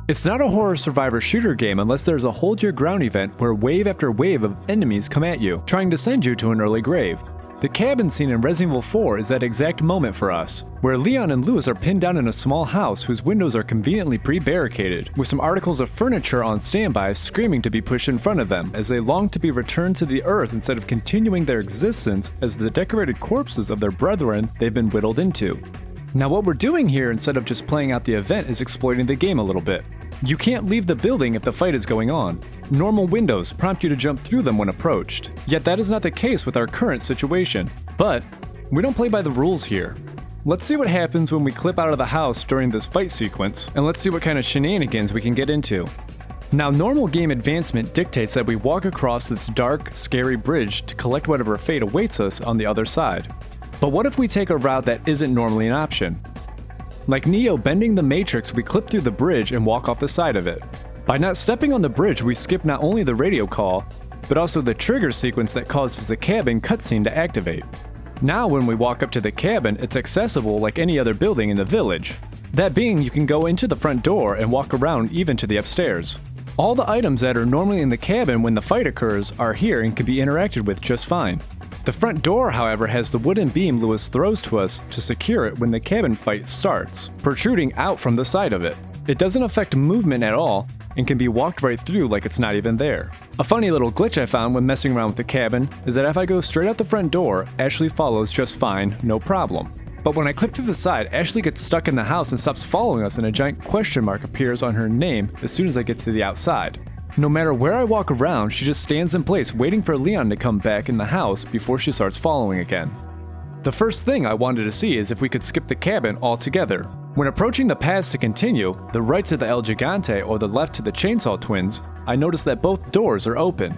It's not a horror survivor shooter game unless there's a hold your ground event where wave after wave of enemies come at you, trying to send you to an early grave. The cabin scene in Resident Evil 4 is that exact moment for us, where Leon and Louis are pinned down in a small house whose windows are conveniently pre-barricaded, with some articles of furniture on standby screaming to be pushed in front of them as they long to be returned to the earth instead of continuing their existence as the decorated corpses of their brethren they've been whittled into. Now what we're doing here instead of just playing out the event is exploiting the game a little bit. You can't leave the building if the fight is going on. Normal windows prompt you to jump through them when approached, yet that is not the case with our current situation. But we don't play by the rules here. Let's see what happens when we clip out of the house during this fight sequence, and let's see what kind of shenanigans we can get into. Now, normal game advancement dictates that we walk across this dark, scary bridge to collect whatever fate awaits us on the other side. But what if we take a route that isn't normally an option? Like Neo bending the Matrix, we clip through the bridge and walk off the side of it. By not stepping on the bridge, we skip not only the radio call, but also the trigger sequence that causes the cabin cutscene to activate. Now when we walk up to the cabin, it's accessible like any other building in the village. That being, you can go into the front door and walk around even to the upstairs. All the items that are normally in the cabin when the fight occurs are here and can be interacted with just fine. The front door, however, has the wooden beam Louis throws to us to secure it when the cabin fight starts, protruding out from the side of it. It doesn't affect movement at all, and can be walked right through like it's not even there. A funny little glitch I found when messing around with the cabin is that if I go straight out the front door, Ashley follows just fine, no problem. But when I click to the side, Ashley gets stuck in the house and stops following us, and a giant question mark appears on her name as soon as I get to the outside. No matter where I walk around, she just stands in place waiting for Leon to come back in the house before she starts following again. The first thing I wanted to see is if we could skip the cabin altogether. When approaching the paths to continue, the right to the El Gigante or the left to the Chainsaw Twins, I notice that both doors are open.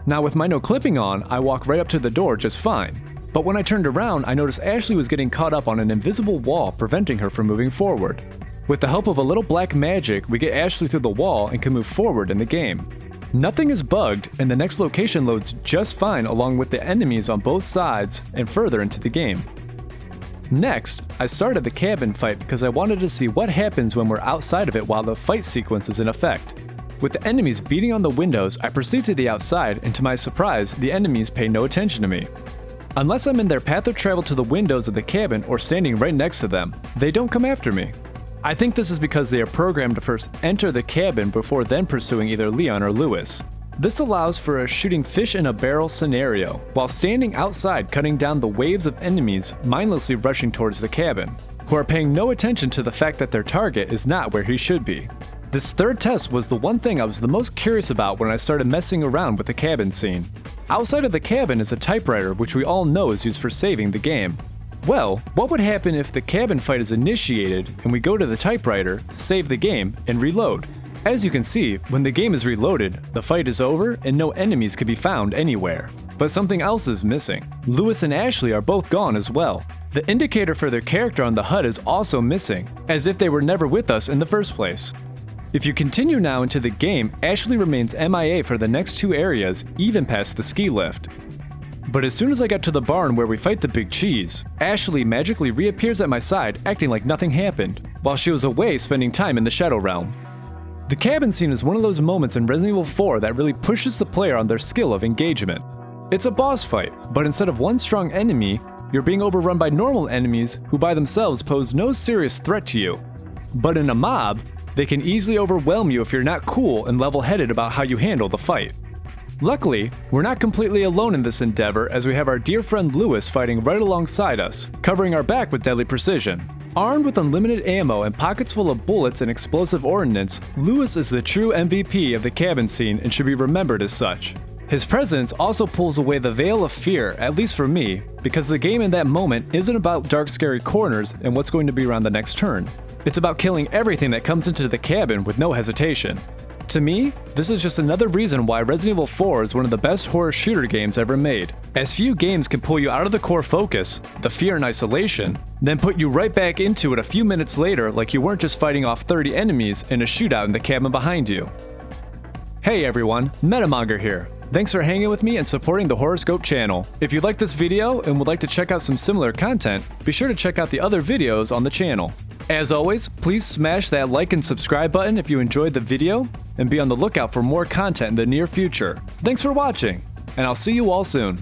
Now with my no clipping on, I walk right up to the door just fine. But when I turned around, I noticed Ashley was getting caught up on an invisible wall preventing her from moving forward. With the help of a little black magic, we get Ashley through the wall and can move forward in the game. Nothing is bugged, and the next location loads just fine along with the enemies on both sides and further into the game. Next, I started the cabin fight because I wanted to see what happens when we're outside of it while the fight sequence is in effect. With the enemies beating on the windows, I proceed to the outside, and to my surprise, the enemies pay no attention to me. Unless I'm in their path of travel to the windows of the cabin or standing right next to them, they don't come after me. I think this is because they are programmed to first enter the cabin before then pursuing either Leon or Louis. This allows for a shooting fish in a barrel scenario, while standing outside cutting down the waves of enemies mindlessly rushing towards the cabin, who are paying no attention to the fact that their target is not where he should be. This third test was the one thing I was the most curious about when I started messing around with the cabin scene. Outside of the cabin is a typewriter, which we all know is used for saving the game. Well, what would happen if the cabin fight is initiated and we go to the typewriter, save the game, and reload? As you can see, when the game is reloaded, the fight is over and no enemies can be found anywhere. But something else is missing. Louis and Ashley are both gone as well. The indicator for their character on the HUD is also missing, as if they were never with us in the first place. If you continue now into the game, Ashley remains MIA for the next two areas, even past the ski lift. But as soon as I got to the barn where we fight the big cheese, Ashley magically reappears at my side, acting like nothing happened, while she was away spending time in the Shadow Realm. The cabin scene is one of those moments in Resident Evil 4 that really pushes the player on their skill of engagement. It's a boss fight, but instead of one strong enemy, you're being overrun by normal enemies who by themselves pose no serious threat to you. But in a mob, they can easily overwhelm you if you're not cool and level-headed about how you handle the fight. Luckily, we're not completely alone in this endeavor as we have our dear friend Louis fighting right alongside us, covering our back with deadly precision. Armed with unlimited ammo and pockets full of bullets and explosive ordnance, Louis is the true MVP of the cabin scene and should be remembered as such. His presence also pulls away the veil of fear, at least for me, because the game in that moment isn't about dark scary corners and what's going to be around the next turn. It's about killing everything that comes into the cabin with no hesitation. To me, this is just another reason why Resident Evil 4 is one of the best horror shooter games ever made, as few games can pull you out of the core focus, the fear and isolation, then put you right back into it a few minutes later like you weren't just fighting off 30 enemies in a shootout in the cabin behind you. Hey everyone, Metamonger here. Thanks for hanging with me and supporting the HorrorScoped channel. If you liked this video and would like to check out some similar content, be sure to check out the other videos on the channel. As always, please smash that like and subscribe button if you enjoyed the video, and be on the lookout for more content in the near future. Thanks for watching, and I'll see you all soon.